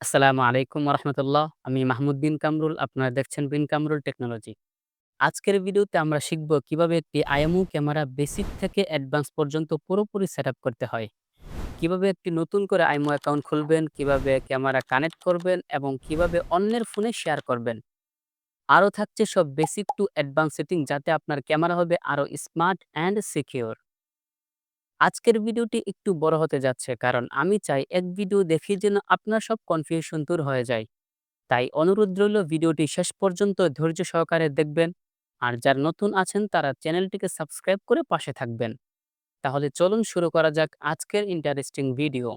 আসসালামু আলাইকুম রহমতুল্লাহ। আমি মাহমুদ বিন কামরুল। আপনারা দেখছেন বিন কামরুল টেকনোলজি। আজকের ভিডিওতে আমরা শিখব কিভাবে একটি আইএমও ক্যামেরা বেসিক থেকে অ্যাডভান্স পর্যন্ত পুরোপুরি সেটআপ করতে হয়। কিভাবে একটি নতুন করে আইএমও অ্যাকাউন্ট খুলবেন, কিভাবে ক্যামেরা কানেক্ট করবেন এবং কিভাবে অন্যের ফোনে শেয়ার করবেন। আরও থাকছে সব বেসিক টু অ্যাডভান্স সেটিং যাতে আপনার ক্যামেরা হবে আরও স্মার্ট অ্যান্ড সিকিউর। আজকের ভিডিওটি একটু বড় হতে যাচ্ছে কারণ আমি চাই এক ভিডিও দেখে যেন আপনার সব কনফিউশন দূর হয়ে যায়। তাই অনুরোধ রইল ভিডিওটি শেষ পর্যন্ত ধৈর্য সহকারে দেখবেন। আর যারা নতুন আছেন তারা চ্যানেলটিকে সাবস্ক্রাইব করে পাশে থাকবেন। তাহলে চলুন শুরু করা যাক আজকের ইন্টারেস্টিং ভিডিও।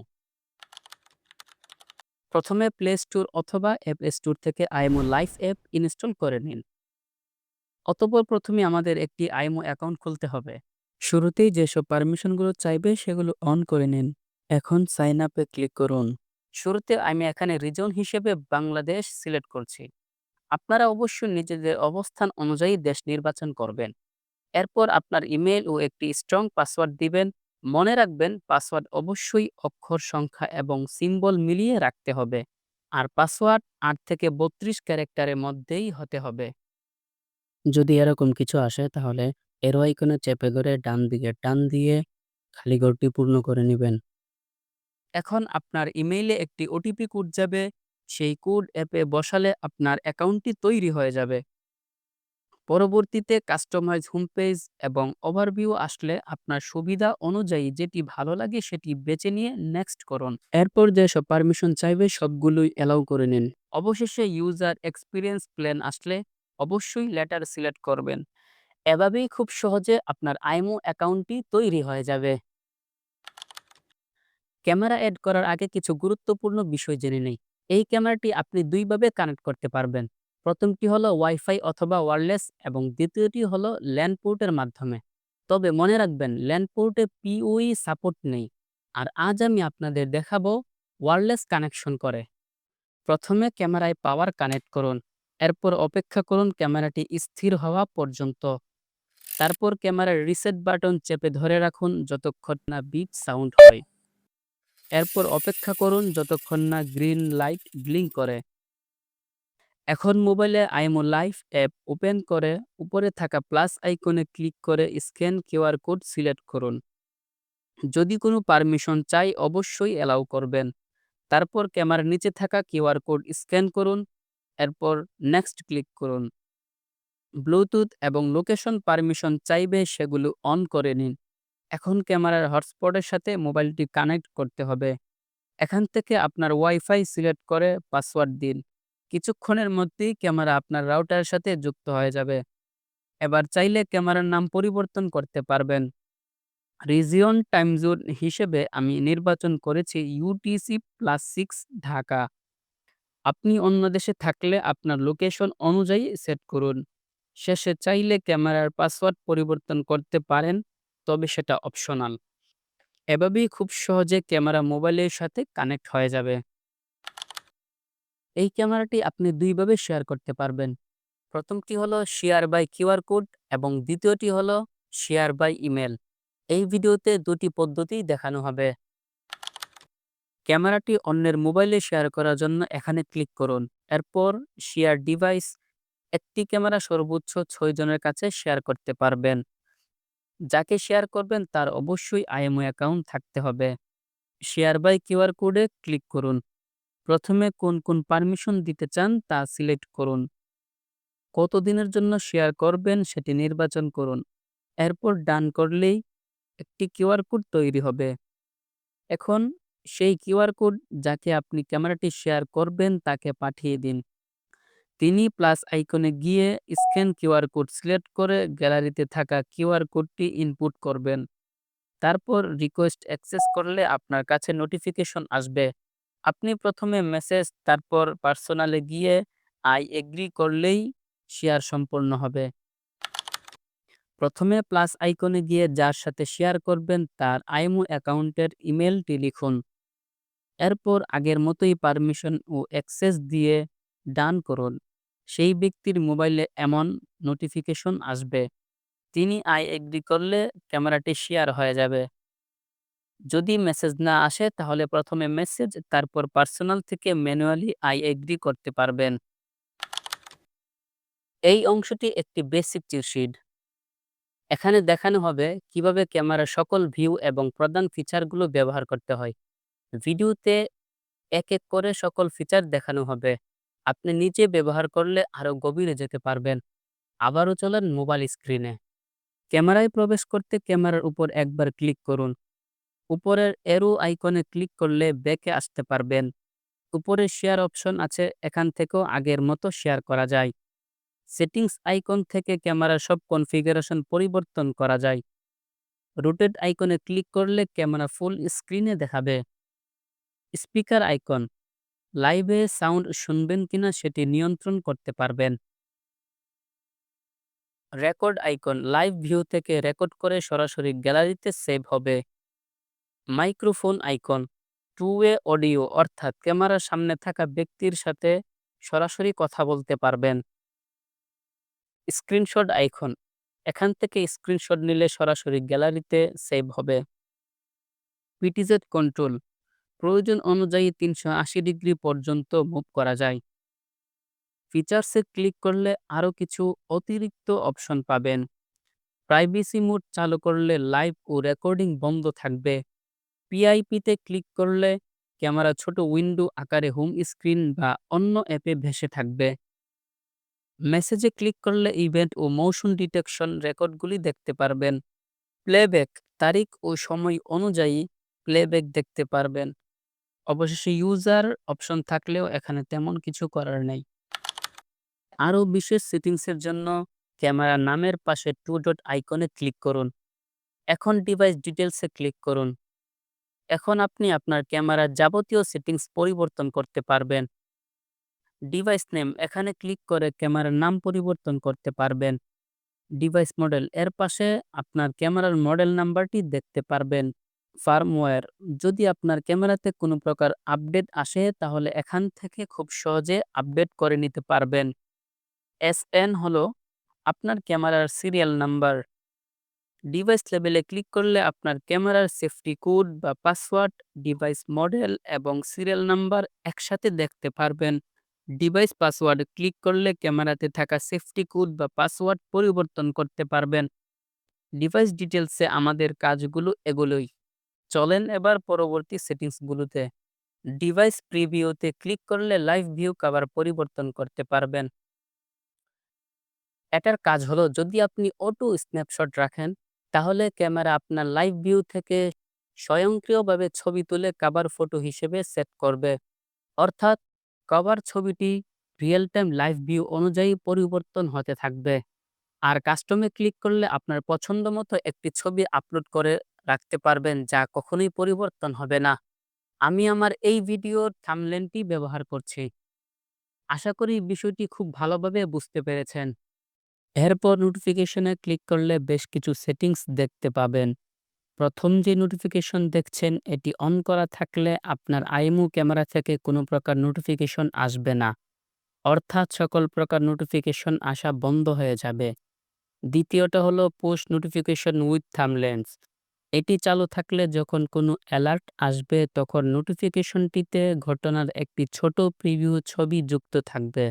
প্রথমে প্লে স্টোর অথবা অ্যাপ স্টোর থেকে আইএমও লাইভ অ্যাপ ইনস্টল করে নিন। অতঃপর প্রথমে আমাদের একটি আইএমও অ্যাকাউন্ট খুলতে হবে। শুরুতেই যেসব পারমিশনগুলো চাইবে সেগুলো অন করে নিন। এখন সাইন আপে ক্লিক করুন। শুরুতে আমি এখানে রিজন হিসেবে বাংলাদেশ সিলেক্ট করছি। আপনারা অবশ্যই নিজেদের অবস্থান অনুযায়ী দেশ নির্বাচন করবেন। এরপর আপনার ইমেল ও একটি স্ট্রং পাসওয়ার্ড দিবেন। মনে রাখবেন পাসওয়ার্ড অবশ্যই অক্ষর সংখ্যা এবং সিম্বল মিলিয়ে রাখতে হবে। আর পাসওয়ার্ড ৮ থেকে ৩২ ক্যারেক্টারের মধ্যেই হতে হবে। যদি এরকম কিছু আসে তাহলে এরো আইকনে চেপে ধরে ডান দিকে টান দিয়ে খালি ঘরটি পূর্ণ করে নেবেন। এখন আপনার ইমেইলে একটি ওটিপি কোড যাবে। সেই কোড অ্যাপে বসালে আপনার অ্যাকাউন্টটি তৈরি হয়ে যাবে। পরবর্তীতে কাস্টমাইজ হোম পেজ এবং ওভারভিউ আসলে আপনার সুবিধা অনুযায়ী যেটি ভালো লাগে সেটি বেছে নিয়ে নেক্সট করুন। এরপর যেসব পারমিশন চাইবে সবগুলোই অ্যালাউ করে নিন। অবশেষে ইউজার এক্সপিরিয়েন্স প্ল্যান আসলে অবশ্যই লেটার সিলেক্ট করবেন। এভাবেই খুব সহজে আপনার আইএমও অ্যাকাউন্টটি তৈরি হয়ে যাবে। ক্যামেরা এড করার আগে কিছু গুরুত্বপূর্ণ বিষয় জেনে নেই। এই ক্যামেরাটি আপনি দুইভাবে কানেক্ট করতে পারবেন। প্রথমটি হলো ওয়াইফাই অথবা ওয়্যারলেস এবং দ্বিতীয়টি হলো ল্যান পোর্টের মাধ্যমে। তবে মনে রাখবেন ল্যান পোর্টে পিওই সাপোর্ট নেই। আর আজ আমি আপনাদের দেখাবো ওয়্যারলেস কানেকশন করে। প্রথমে ক্যামেরায় পাওয়ার কানেক্ট করুন। এরপর অপেক্ষা করুন ক্যামেরাটি স্থির হওয়া পর্যন্ত। তারপর ক্যামেরার রিসেট বাটন চেপে ধরে রাখুন যতক্ষণ না বিপ সাউন্ড হয়। এরপর অপেক্ষা করুন যতক্ষণ না গ্রিন লাইট ব্লিঙ্ক করে। এখন মোবাইলে আইএমও লাইভ অ্যাপ ওপেন করে উপরে থাকা প্লাস আইকনে ক্লিক করে স্ক্যান কিউআর কোড সিলেক্ট করুন। যদি কোনো পারমিশন চাই অবশ্যই অ্যালাউ করবেন। তারপর ক্যামেরার নিচে থাকা কিউআর কোড স্ক্যান করুন। এরপর নেক্সট ক্লিক করুন। ব্লুটুথ এবং লোকেশন পারমিশন চাইবে সেগুলো অন করে নিন। এখন ক্যামেরার হটস্পটের সাথে মোবাইলটি কানেক্ট করতে হবে। এখান থেকে আপনার ওয়াইফাই সিলেক্ট করে পাসওয়ার্ড দিন। কিছুক্ষণের মধ্যেই ক্যামেরা আপনার রাউটারের সাথে যুক্ত হয়ে যাবে। এবার চাইলে ক্যামেরার নাম পরিবর্তন করতে পারবেন। রিজিয়ন টাইম জোন হিসেবে আমি নির্বাচন করেছি UTC+6 ঢাকা। আপনি অন্য দেশে থাকলে আপনার লোকেশন অনুযায়ী সেট করুন। শেষে চাইলে ক্যামেরার পাসওয়ার্ড পরিবর্তন করতে পারেন, তবে সেটা অপশনাল। এভাবেই খুব সহজে ক্যামেরা মোবাইলের সাথে কানেক্ট হয়ে যাবে। এই ক্যামেরাটি আপনি দুইভাবে শেয়ার করতে পারবেন। প্রথমটি হলো শেয়ার বাই কিউআর কোড এবং দ্বিতীয়টি হলো শেয়ার বাই ইমেল। এই ভিডিওতে দুটি পদ্ধতিই দেখানো হবে। ক্যামেরাটি অন্যের মোবাইলে শেয়ার করার জন্য এখানে ক্লিক করুন। এরপর শেয়ার ডিভাইস। একটি ক্যামেরা সর্বোচ্চ 6 জনের কাছে শেয়ার করতে পারবেন। যাকে শেয়ার করবেন তার অবশ্যই আইএমও অ্যাকাউন্ট থাকতে হবে। শেয়ার বাই কিউআর কোডে ক্লিক করুন। প্রথমে কোন কোন পারমিশন দিতে চান তা সিলেক্ট করুন। কতদিনের জন্য শেয়ার করবেন সেটি নির্বাচন করুন। এরপর ডান করলেই একটি কিউআর কোড তৈরি হবে। এখন সেই কিউআর কোড যাকে আপনি ক্যামেরাটি শেয়ার করবেন তাকে পাঠিয়ে দিন। তিনি প্লাস আইকনে গিয়ে স্ক্যান কিউআর কোড সিলেক্ট করে গ্যালারিতে থাকা কিউআর কোডটি ইনপুট করবেন। তারপর রিকোয়েস্ট অ্যাক্সেস করলে আপনার কাছে নোটিফিকেশন আসবে। আপনি প্রথমে মেসেজ তারপর পার্সোনালে গিয়ে আই এগ্রি করলেই শেয়ার সম্পূর্ণ হবে। প্রথমে প্লাস আইকনে গিয়ে যার সাথে শেয়ার করবেন তার আইএমও অ্যাকাউন্টের ইমেলটি লিখুন। এরপর আগের মতোই পারমিশন ও অ্যাক্সেস দিয়ে ডান করুন। সেই ব্যক্তির মোবাইলে এমন নোটিফিকেশন আসবে। তিনি আই এগ্রি করলে ক্যামেরাটি শেয়ার হয়ে যাবে। যদি মেসেজ না আসে তাহলে প্রথমে মেসেজ, তারপর পার্সোনাল থেকে ম্যানুয়ালি আই এগ্রি করতে পারবেন। এই অংশটি একটি বেসিক চিট শিট। এখানে দেখানো হবে কিভাবে ক্যামেরার সকল ভিউ এবং প্রধান ফিচারগুলো ব্যবহার করতে হয়। ভিডিওতে এক এক করে সকল ফিচার দেখানো হবে। আপনি নিজে ব্যবহার করলে আরো গভীরে যেতে পারবেন। আবারও চলেন মোবাইল স্ক্রিনে। ক্যামেরায় প্রবেশ করতে ক্যামেরার উপর একবার ক্লিক করুন। উপরের অ্যারো আইকনে ক্লিক করলে ব্যাকে আসতে পারবেন। উপরে শেয়ার অপশন আছে, এখান থেকেও আগের মতো শেয়ার করা যায়। সেটিংস আইকন থেকে ক্যামেরার সব কনফিগারেশন পরিবর্তন করা যায়। রোটেট আইকনে ক্লিক করলে ক্যামেরা ফুল স্ক্রিনে দেখাবে। স্পিকার আইকন, লাইভে সাউন্ড শুনবেন কিনা সেটি নিয়ন্ত্রণ করতে পারবেন। রেকর্ড আইকন, লাইভ ভিউ থেকে রেকর্ড করে সরাসরি গ্যালারিতে সেভ হবে। Microphone icon, two way audio অর্থাৎ ক্যামেরার সামনে থাকা ব্যক্তির সাথে সরাসরি কথা বলতে পারবেন। স্ক্রিনশট আইকন, এখান থেকে স্ক্রিনশট নিলে সরাসরি গ্যালারিতে সেভ হবে। পিটিজেড কন্ট্রোল, প্রয়োজন অনুযায়ী 380 ডিগ্রি পর্যন্ত মুভ করা যায়। ফিচার্সে ক্লিক করলে আরও কিছু অতিরিক্ত অপশন পাবেন। প্রাইভেসি মোড চালু করলে লাইভ ও রেকর্ডিং বন্ধ থাকবে। পিআইপিতে ক্লিক করলে ক্যামেরা ছোট উইন্ডো আকারে হোম স্ক্রিন বা অন্য অ্যাপে ভেসে থাকবে। মেসেজে ক্লিক করলে ইভেন্ট ও মোশন ডিটেকশন রেকর্ডগুলি দেখতে পারবেন। প্লেব্যাক, তারিখ ও সময় অনুযায়ী প্লেব্যাক দেখতে পারবেন। অবশেষে ইউজার অপশন থাকলেও এখানে তেমন কিছু করার নেই। আরও বিশেষ সেটিংসের জন্য ক্যামেরা নামের পাশে টু ডট আইকনে ক্লিক করুন। এখন ডিভাইস ডিটেলসে ক্লিক করুন। এখন আপনি আপনার ক্যামেরার যাবতীয় সেটিংস পরিবর্তন করতে পারবেন। ডিভাইস নেম, এখানে ক্লিক করে ক্যামেরার নাম পরিবর্তন করতে পারবেন। ডিভাইস মডেল, এর পাশে আপনার ক্যামেরার মডেল নাম্বারটি দেখতে পারবেন। ফার্মওয়্যার, যদি আপনার ক্যামেরাতে কোনো প্রকার আপডেট আসে তাহলে এখান থেকে খুব সহজে আপডেট করে নিতে পারবেন। এসএন হলো আপনার ক্যামেরার সিরিয়াল নাম্বার। ডিভাইস লেবেলে ক্লিক করলে আপনার ক্যামেরার সেফটি কোড বা পাসওয়ার্ড, ডিভাইস মডেল এবং সিরিয়াল নাম্বার একসাথে দেখতে পারবেন। ডিভাইস পাসওয়ার্ড ক্লিক করলে ক্যামেরাতে থাকা সেফটি কোড বা পাসওয়ার্ড পরিবর্তন করতে পারবেন। ডিভাইস ডিটেলসে আমাদের কাজগুলো এগুলোই। চলেন এবার পরবর্তী সেটিংসগুলোতে। ডিভাইস প্রিভিউতে ক্লিক করলে লাইভ ভিউ কভার পরিবর্তন করতে পারবেন। এটার কাজ হলো, যদি আপনি অটো স্ন্যাপশট রাখেন তাহলে ক্যামেরা আপনার লাইভ ভিউ থেকে স্বয়ংক্রিয়ভাবে ছবি তুলে কভার ফটো হিসেবে সেট করবে। অর্থাৎ কভার ছবিটি রিয়েল টাইম লাইভ ভিউ অনুযায়ী পরিবর্তন হতে থাকবে। আর কাস্টমে ক্লিক করলে আপনার পছন্দ মতো একটি ছবি আপলোড করে রাখতে পারবেন, যা কখনোই পরিবর্তন হবে না। আমি আমার এই ভিডিওর থাম্বনেইলটি ব্যবহার করছি। আশা করি বিষয়টি খুব ভালোভাবে বুঝতে পেরেছেন। এরপর নোটিফিকেশনে ক্লিক করলে বেশ কিছু সেটিংস দেখতে পাবেন। প্রথম যে নোটিফিকেশন দেখছেন এটি অন করা থাকলে আপনার আইএমও ক্যামেরা থেকে কোনো প্রকার নোটিফিকেশন আসবে না। অর্থাৎ সকল প্রকার নোটিফিকেশন আসা বন্ধ হয়ে যাবে। দ্বিতীয়টা হলো পোস্ট নোটিফিকেশন উইথ থাম্বনেইলস। এটি চালু থাকলে যখন কোনো অ্যালার্ট আসবে তখন নোটিফিকেশনটিতে ঘটনার একটি ছোট প্রিভিউ ছবি যুক্ত থাকবে।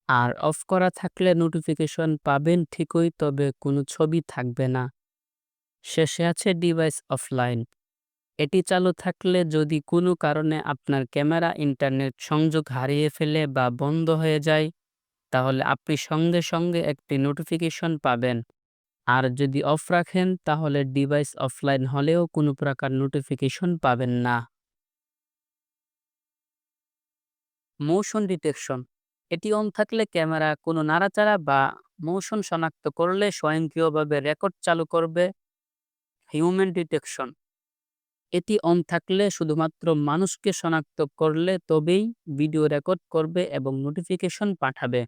আর অফ করা থাকলে নোটিফিকেশন পাবেন ঠিকই, তবে কোনো ছবি থাকবে না। শেষে আছে ডিভাইস অফলাইন। এটি চালু থাকলে যদি কোনো কারণে আপনার ক্যামেরা ইন্টারনেট সংযোগ হারিয়ে ফেলে বা বন্ধ হয়ে যায় তাহলে আপনি সঙ্গে সঙ্গে একটি নোটিফিকেশন পাবেন। আর যদি অফ রাখেন তাহলে ডিভাইস অফলাইন হলেও কোনো প্রকার নোটিফিকেশন পাবেন না। মোশন ডিটেকশন, এটি অন থাকলে ক্যামেরা কোনো নাড়াচাড়া বা মোশন শনাক্ত করলে স্বয়ংক্রিয়ভাবে রেকর্ড চালু করবে। হিউম্যান ডিটেকশন, এটি অন থাকলে শুধুমাত্র মানুষকে শনাক্ত করলে তবেই ভিডিও রেকর্ড করবে এবং নোটিফিকেশন পাঠাবে।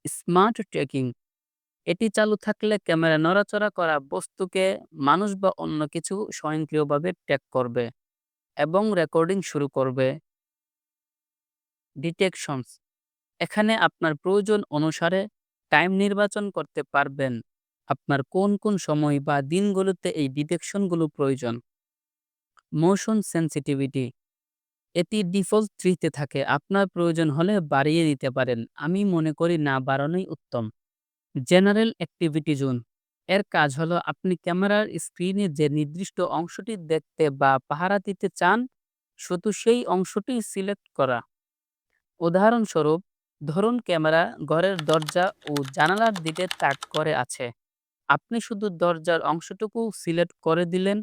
স্মার্ট ট্র্যাকিং, এটি চালু থাকলে ক্যামেরা নড়াচড়া করা বস্তুকে মানুষ বা অন্য কিছু স্বয়ংক্রিয়ভাবে ট্র্যাক করবে এবং রেকর্ডিং শুরু করবে। ডিটেকশনস, এখানে আপনার প্রয়োজন অনুসারে টাইম নির্বাচন করতে পারবেন আপনার কোন কোন সময় বা দিনগুলোতে এই ডিটেকশনগুলো প্রয়োজন। মোশন সেনসিটিভিটি এটি ডিফল্ট 3 তে থাকে। আপনার প্রয়োজন হলে বাড়িয়ে দিতে পারেন। আমি মনে করি না বাড়ানোই উত্তম। জেনারেল অ্যাক্টিভিটি জোন এর কাজ হলো আপনি ক্যামেরার স্ক্রিনে যে নির্দিষ্ট অংশটি দেখতে বা পাহারা দিতে চান শুধু সেই অংশটি সিলেক্ট করা। উদাহরণস্বরূপ, ধরুন ক্যামেরা ঘরের দরজা ও জানালার দিকে তাক করে আছে। আপনি শুধু দরজার অংশটুকু সিলেক্ট করে দিলেন।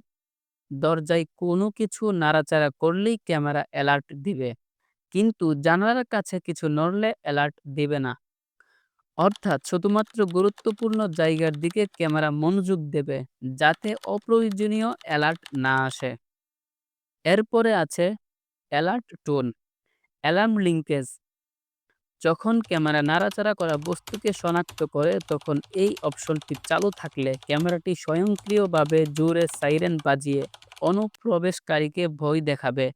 দরজায় কোনো কিছু নাড়াচাড়া করলেই ক্যামেরা অ্যালার্ট দিবে, কিন্তু জানালার কাছে কিছু নড়লে অ্যালার্ট দিবে না। অর্থাৎ শুধুমাত্র গুরুত্বপূর্ণ জায়গার দিকে ক্যামেরা মনোযোগ দেবে, যাতে অপ্রয়োজনীয় অ্যালার্ট না আসে। এরপরে আছে অ্যালার্ট টোন, অ্যালার্ম লিঙ্কেজ। যখন ক্যামেরা নাড়াচাড়া করা বস্তুকে শনাক্ত করে, তখন এই অপশনটি চালু থাকলে ক্যামেরাটি স্বয়ংক্রিয়ভাবে জোরে সাইরেন বাজিয়ে অনুপ্রবেশকারীকে ভয় দেখাবে।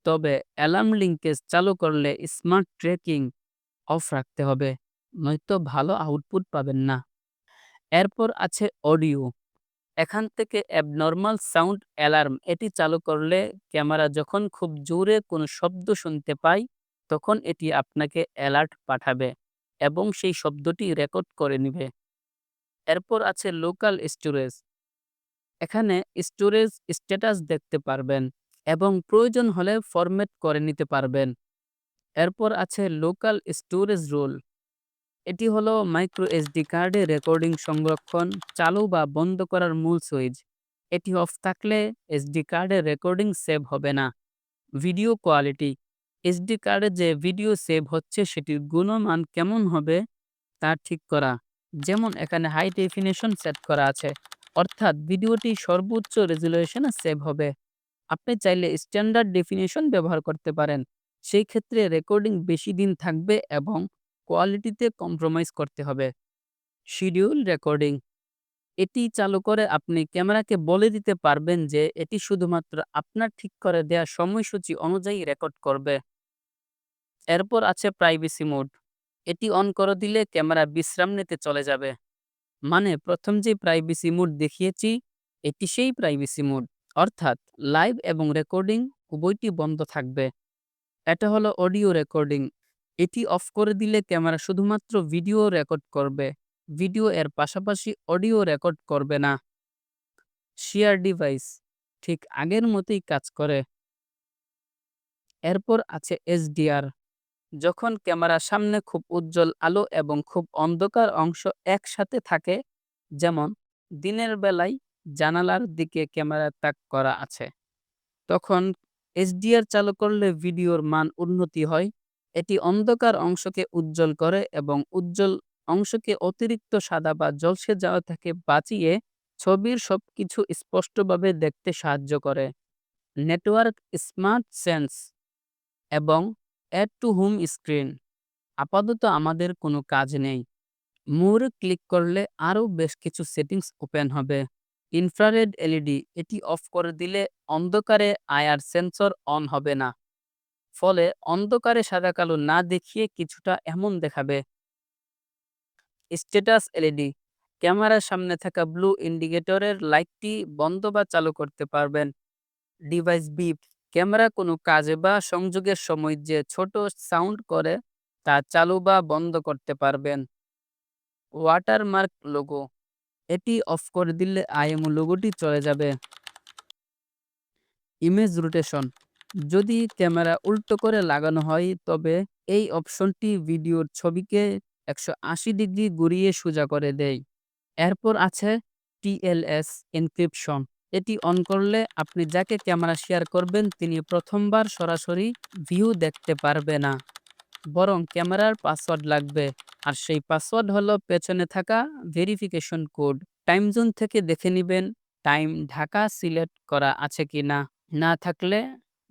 তবে অ্যালার্ম লিঙ্কেজ চালু করলে স্মার্ট ট্র্যাকিং অফ রাখতে হবে, নয়তো ভালো আউটপুট পাবেন না। এরপর আছে অডিও। এখান থেকে অ্যাবনর্মাল সাউন্ড অ্যালার্ম এটি চালু করলে ক্যামেরা যখন খুব জোরে কোনো শব্দ শুনতে পায়, তখন এটি আপনাকে অ্যালার্ট পাঠাবে এবং সেই শব্দটি রেকর্ড করে নিবে। এরপর আছে লোকাল স্টোরেজ। এখানে স্টোরেজ স্ট্যাটাস দেখতে পারবেন এবং প্রয়োজন হলে ফরম্যাট করে নিতে পারবেন। এরপর আছে লোকাল স্টোরেজ রোল। এটি হলো মাইক্রো এসডি কার্ডে রেকর্ডিং সংরক্ষণ চালু বা বন্ধ করার মূল সুইচ। এটি অফ থাকলে এসডি কার্ডে রেকর্ডিং সেভ হবে না। ভিডিও কোয়ালিটি, এসডি কার্ডে যে ভিডিও সেভ হচ্ছে সেটির গুণমান কেমন হবে তা ঠিক করা। যেমন এখানে হাই ডেফিনেশন সেট করা আছে, অর্থাৎ ভিডিওটি সর্বোচ্চ রেজুলেশনে সেভ হবে। আপনি চাইলে স্ট্যান্ডার্ড ডেফিনেশন ব্যবহার করতে পারেন। সেই ক্ষেত্রে রেকর্ডিং বেশি দিন থাকবে এবং কোয়ালিটিতে কম্প্রোমাইজ করতে হবে। শিডিউল রেকর্ডিং, এটি চালু করে আপনি ক্যামেরাকে বলে দিতে পারবেন যে এটি শুধুমাত্র আপনার ঠিক করে দেয়া সময়সূচি অনুযায়ী রেকর্ড করবে। এরপর আছে প্রাইভেসি মোড। এটি অন করে দিলে ক্যামেরা বিশ্রাম নিতে চলে যাবে। মানে প্রথম যে প্রাইভেসি মোড দেখিয়েছি, এটি সেই প্রাইভেসি মোড। অর্থাৎ লাইভ এবং রেকর্ডিং উভয়টি বন্ধ থাকবে। এটা হলো অডিও রেকর্ডিং। এটি অফ করে দিলে ক্যামেরা শুধুমাত্র ভিডিও রেকর্ড করবে। ভিডিও এর পাশাপাশি অডিও রেকর্ড করবে না। শেয়ার ডিভাইস ঠিক আগের মতোই কাজ করে। এরপর আছে এসডিআর। যখন ক্যামেরার সামনে খুব উজ্জ্বল আলো এবং খুব অন্ধকার অংশ একসাথে থাকে, যেমন দিনের বেলায় জানালার দিকে ক্যামেরা তাক করা আছে, তখন এসডিআর চালু করলে ভিডিওর মান উন্নতি হয়। এটি অন্ধকার অংশকে উজ্জ্বল করে এবং উজ্জ্বল অংশকে অতিরিক্ত সাদা বা ঝলসে যাওয়া থেকে বাঁচিয়ে ছবির সবকিছু স্পষ্টভাবে দেখতে সাহায্য করে। নেটওয়ার্ক স্মার্ট সেন্স এবং অ্যাড টু হোম স্ক্রিন। আপাতত আমাদের কোনো কাজ নেই। মোর ক্লিক করলে আরও বেশ কিছু সেটিংস ওপেন হবে। ইনফ্রারেড এলইডি, এটি অফ করে দিলে অন্ধকারে আইআর সেন্সর অন হবে না। ফলে অন্ধকারে সাদা কালো না দেখিয়ে কিছুটা এমন দেখাবে। স্ট্যাটাস এলইডি, ক্যামেরার সামনে থাকা ব্লু ইন্ডিকেটরের লাইটটি বন্ধ বা চালু করতে পারবেন। ডিভাইস বিপ, ক্যামেরা কোনো কাজে বা সংযোগের সময় যে ছোট সাউন্ড করে তা চালু বা বন্ধ করতে পারবেন। ওয়াটারমার্ক লোগো, এটি অফ করে দিলে আইএমও লোগোটি চলে যাবে। ইমেজ রোটেশন, যদি ক্যামেরা উল্টো করে লাগানো হয় তবে এই অপশনটি ভিডিওর ছবিকে 180 ডিগ্রি ঘুরিয়ে সোজা করে দেয়। এরপর আছে টিএলএস এনক্রিপশন। এটি অন করলে আপনি যাকে ক্যামেরা শেয়ার করবেন তিনি প্রথমবার সরাসরি ভিউ দেখতে পারবে না, বরং ক্যামেরার পাসওয়ার্ড লাগবে। আর সেই পাসওয়ার্ড হলো পেছনে থাকা ভেরিফিকেশন কোড। টাইম জোন থেকে দেখে নিবেন টাইম ঢাকা সিলেক্ট করা আছে কিনা। না থাকলে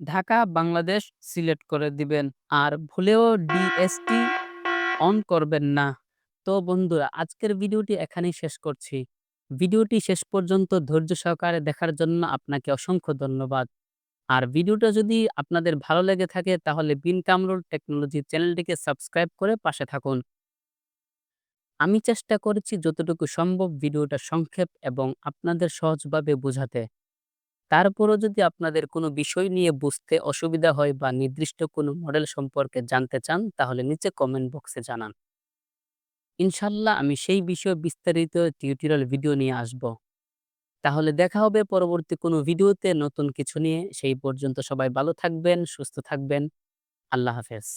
ঢাকা বাংলাদেশ সিলেক্ট করে দিবেন। আর ভুলেও ডিএসটি অন করবেন না। তো বন্ধুরা, আজকের ভিডিওটি এখানেই শেষ করছি। ভিডিওটি শেষ পর্যন্ত ধৈর্য সহকারে দেখার জন্য আপনাকে অসংখ্য ধন্যবাদ। আর ভিডিওটা যদি আপনাদের ভালো লেগে থাকে তাহলে বিন কামরুল টেকনোলজি চ্যানেলটিকে সাবস্ক্রাইব করে পাশে থাকুন। আমি চেষ্টা করেছি যতটুকু সম্ভব ভিডিওটা সংক্ষেপ এবং আপনাদের সহজভাবে বোঝাতে। তারপরও যদি আপনাদের কোনো বিষয় নিয়ে বুঝতে অসুবিধা হয় বা নির্দিষ্ট কোনো মডেল সম্পর্কে জানতে চান, তাহলে নিচে কমেন্ট বক্সে জানান। ইনশাল্লাহ আমি সেই বিষয়ে বিস্তারিত টিউটোরিয়াল ভিডিও নিয়ে আসব। তাহলে দেখা হবে পরবর্তী কোনো ভিডিওতে নতুন কিছু নিয়ে। সেই পর্যন্ত সবাই ভালো থাকবেন, সুস্থ থাকবেন। আল্লাহ হাফেজ।